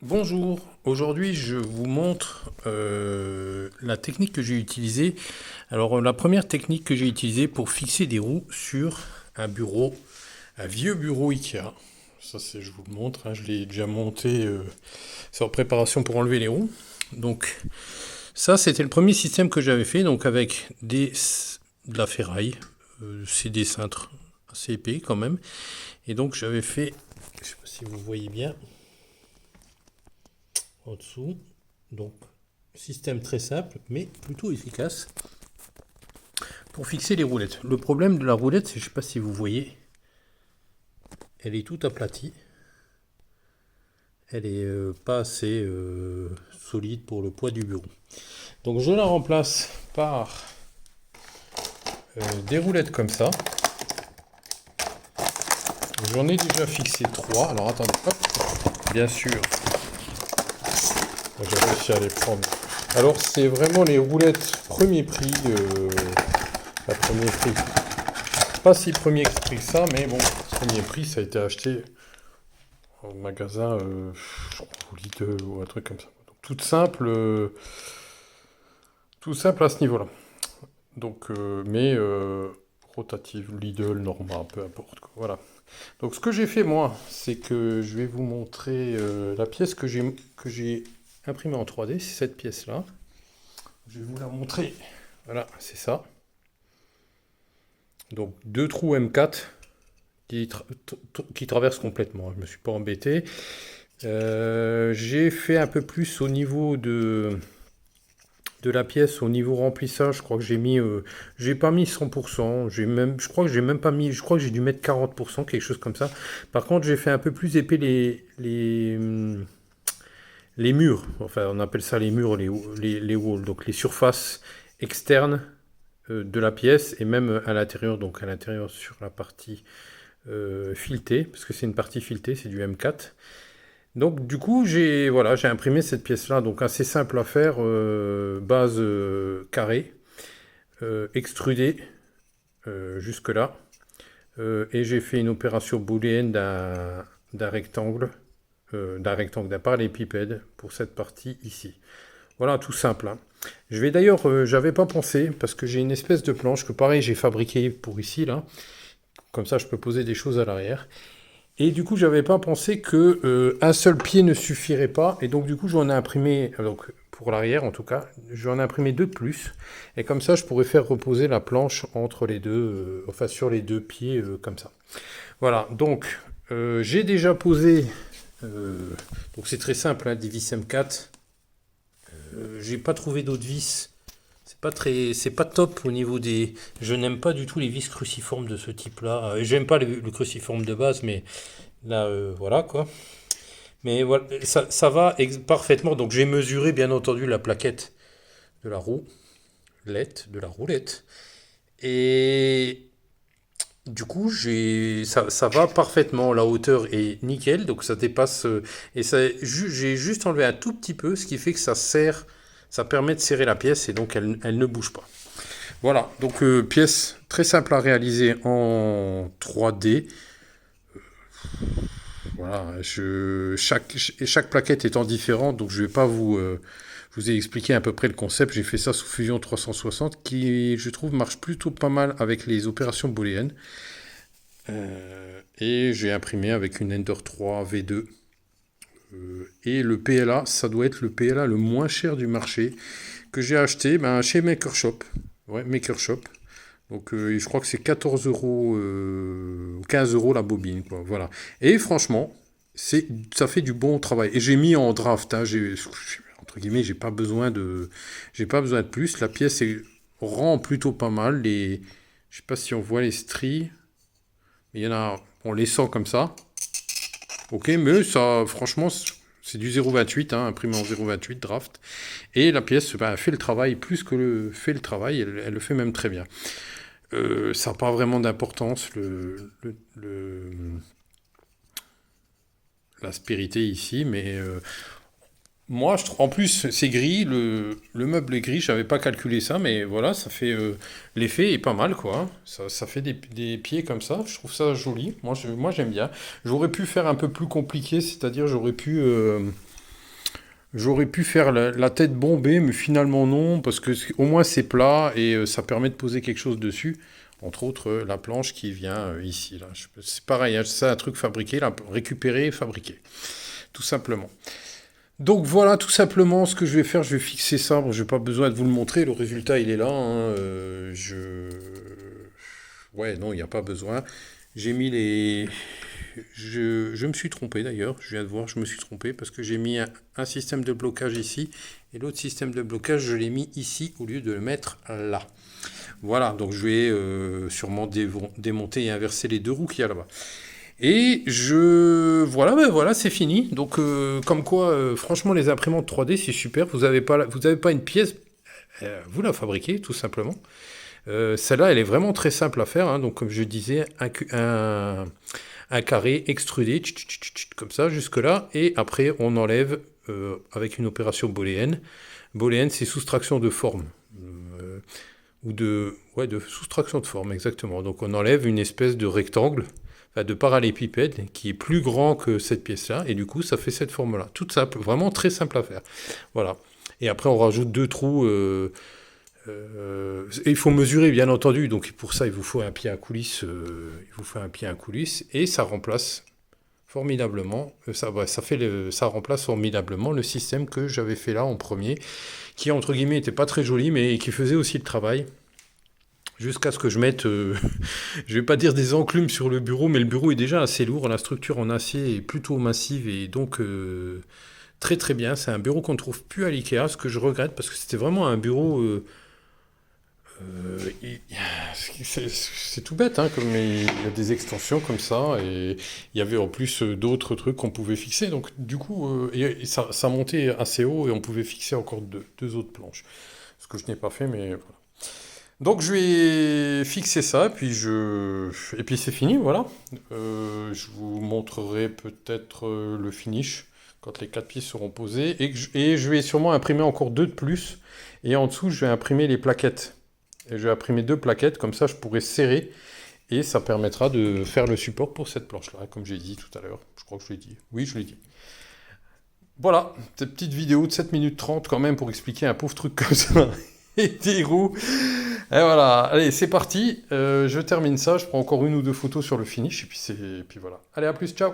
Bonjour, aujourd'hui je vous montre la technique que j'ai utilisée. Alors la première technique que j'ai utilisée pour fixer des roues sur un bureau, un vieux bureau Ikea. Ça c'est, je vous le montre, hein, je l'ai déjà monté, c'est en préparation pour enlever les roues. Donc ça c'était le premier système que j'avais fait, donc avec de la ferraille, c'est des cintres assez épais quand même. Et donc j'avais fait, je sais pas si vous voyez bien, en dessous. Donc, système très simple, mais plutôt efficace pour fixer les roulettes. Le problème de la roulette, c'est, je ne sais pas si vous voyez, elle est toute aplatie. Elle est pas assez solide pour le poids du bureau. Donc, je la remplace par des roulettes comme ça. J'en ai déjà fixé 3. Alors, attendez, hop, bien sûr, j'ai réussi à les prendre. Alors, c'est vraiment les roulettes premier prix. La premier prix. Pas si premier prix que ça, mais bon, premier prix, ça a été acheté au magasin, je crois, au Lidl ou un truc comme ça. Donc, tout simple à ce niveau-là. Donc, mais rotative, Lidl, Norma, peu importe, quoi. Voilà. Donc, ce que j'ai fait moi, c'est que je vais vous montrer la pièce que j'ai imprimée en 3D, c'est cette pièce-là. Je vais vous la montrer. Voilà, c'est ça. Donc, deux trous M4 qui traversent complètement. Je ne me suis pas embêté. J'ai fait un peu plus au niveau de la pièce, au niveau remplissage. Je crois que j'ai pas mis 100%. Je crois que j'ai même pas mis. Je crois que j'ai dû mettre 40%, quelque chose comme ça. Par contre, j'ai fait un peu plus épais les murs. Enfin, on appelle ça les murs, les walls. Donc les surfaces externes de la pièce et même à l'intérieur. Donc à l'intérieur sur la partie filetée, parce que c'est une partie filetée, c'est du M4. Donc du coup j'ai imprimé cette pièce-là, donc assez simple à faire, base carrée, extrudée jusque-là, et j'ai fait une opération booléenne d'un parallélépipède pour cette partie ici. Voilà, tout simple, hein. Je vais d'ailleurs, j'avais pas pensé, parce que j'ai une espèce de planche que pareil j'ai fabriquée pour ici, là, comme ça je peux poser des choses à l'arrière. Et du coup, j'avais pas pensé que un seul pied ne suffirait pas. Et donc, du coup, j'en ai imprimé, donc pour l'arrière en tout cas, j'en ai imprimé deux de plus. Et comme ça, je pourrais faire reposer la planche entre les deux, enfin sur les deux pieds, comme ça. Voilà, donc j'ai déjà posé. euh, donc c'est très simple, hein, des vis M4. J'ai pas trouvé d'autres vis. C'est pas top au niveau des. Je n'aime pas du tout les vis cruciformes de ce type-là. J'aime pas le cruciforme de base, mais là, voilà quoi. Mais voilà, ça va parfaitement. Donc j'ai mesuré bien entendu la plaquette de la de la roulette. Et du coup, ça va parfaitement. La hauteur est nickel. Donc ça dépasse. Et j'ai juste enlevé un tout petit peu, ce qui fait que ça permet de serrer la pièce et donc elle ne bouge pas. Voilà, donc pièce très simple à réaliser en 3D. Voilà, chaque plaquette étant différente, donc je vais pas vous ai expliqué à peu près le concept. J'ai fait ça sous Fusion 360 qui, je trouve, marche plutôt pas mal avec les opérations booléennes. Et j'ai imprimé avec une Ender 3 V2. Et le PLA, ça doit être le PLA le moins cher du marché que j'ai acheté chez Makershop. Ouais, Makershop. Donc je crois que c'est 14 euros, 15 euros la bobine, quoi. Voilà. Et franchement, ça fait du bon travail. Et j'ai mis en draft, hein, entre guillemets, j'ai pas besoin de plus. La pièce rend plutôt pas mal. Je sais pas si on voit les stries, mais il y en a, on les sent comme ça. Ok, mais ça, franchement, c'est du 0,28, hein, imprimé en 0,28 draft. Et la pièce, fait le travail plus que fait le travail. Elle le fait même très bien. Ça n'a pas vraiment d'importance, l'aspérité ici, mais moi, en plus, c'est gris, le meuble est gris, je n'avais pas calculé ça, mais voilà, ça fait, l'effet est pas mal, quoi. Ça fait des pieds comme ça, je trouve ça joli, moi j'aime bien. J'aurais pu faire un peu plus compliqué, c'est-à-dire j'aurais pu J'aurais pu faire la tête bombée, mais finalement non, parce que au moins c'est plat et ça permet de poser quelque chose dessus. Entre autres, la planche qui vient ici. Là. C'est pareil, hein, c'est un truc fabriqué, là, récupéré et fabriqué. Tout simplement. Donc voilà tout simplement ce que je vais faire. Je vais fixer ça. Bon, je n'ai pas besoin de vous le montrer. Le résultat, il est là. Hein, Ouais, non, il n'y a pas besoin. J'ai mis les... Je me suis trompé d'ailleurs, je viens de voir, je me suis trompé parce que j'ai mis un système de blocage ici et l'autre système de blocage, je l'ai mis ici au lieu de le mettre là. Voilà, donc je vais sûrement démonter et inverser les deux roues qu'il y a là-bas. Et voilà, ben voilà, c'est fini. Donc, comme quoi, franchement, les imprimantes 3D, c'est super. Vous n'avez pas une pièce, vous la fabriquez tout simplement. Celle-là, elle est vraiment très simple à faire. Hein. Donc, comme je disais, un carré extrudé, comme ça, jusque-là. Et après, on enlève avec une opération booléenne. Booléenne, c'est soustraction de forme. De soustraction de forme, exactement. Donc, on enlève une espèce de rectangle, enfin, de parallépipède, qui est plus grand que cette pièce-là. Et du coup, ça fait cette forme-là. Toute simple, vraiment très simple à faire. Voilà. Et après, on rajoute 2 trous... il faut mesurer, bien entendu, donc pour ça, il vous faut un pied à coulisse, et ça remplace formidablement, ça remplace formidablement le système que j'avais fait là en premier, qui entre guillemets était pas très joli, mais qui faisait aussi le travail. Jusqu'à ce que je mette, je vais pas dire des enclumes sur le bureau, mais le bureau est déjà assez lourd, la structure en acier est plutôt massive et donc très très bien. C'est un bureau qu'on ne trouve plus à l'IKEA, ce que je regrette parce que c'était vraiment un bureau. C'est tout bête, hein, comme il y a des extensions comme ça, et il y avait en plus d'autres trucs qu'on pouvait fixer. Donc du coup, ça montait assez haut et on pouvait fixer encore deux autres planches. Ce que je n'ai pas fait, mais voilà. Donc je vais fixer ça, et puis c'est fini, voilà. Je vous montrerai peut-être le finish quand les 4 pieds seront posés, et je vais sûrement imprimer encore 2 de plus, et en dessous je vais imprimer les plaquettes. Et je vais imprimer 2 plaquettes, comme ça je pourrai serrer, et ça permettra de faire le support pour cette planche-là, comme j'ai dit tout à l'heure. Je crois que je l'ai dit. Oui, je l'ai dit. Voilà, cette petite vidéo de 7 minutes 30 quand même pour expliquer un pauvre truc comme ça. Et des roues. Et voilà, allez, c'est parti. Je termine ça, je prends encore 1 ou 2 photos sur le finish, et puis voilà. Allez, à plus, ciao.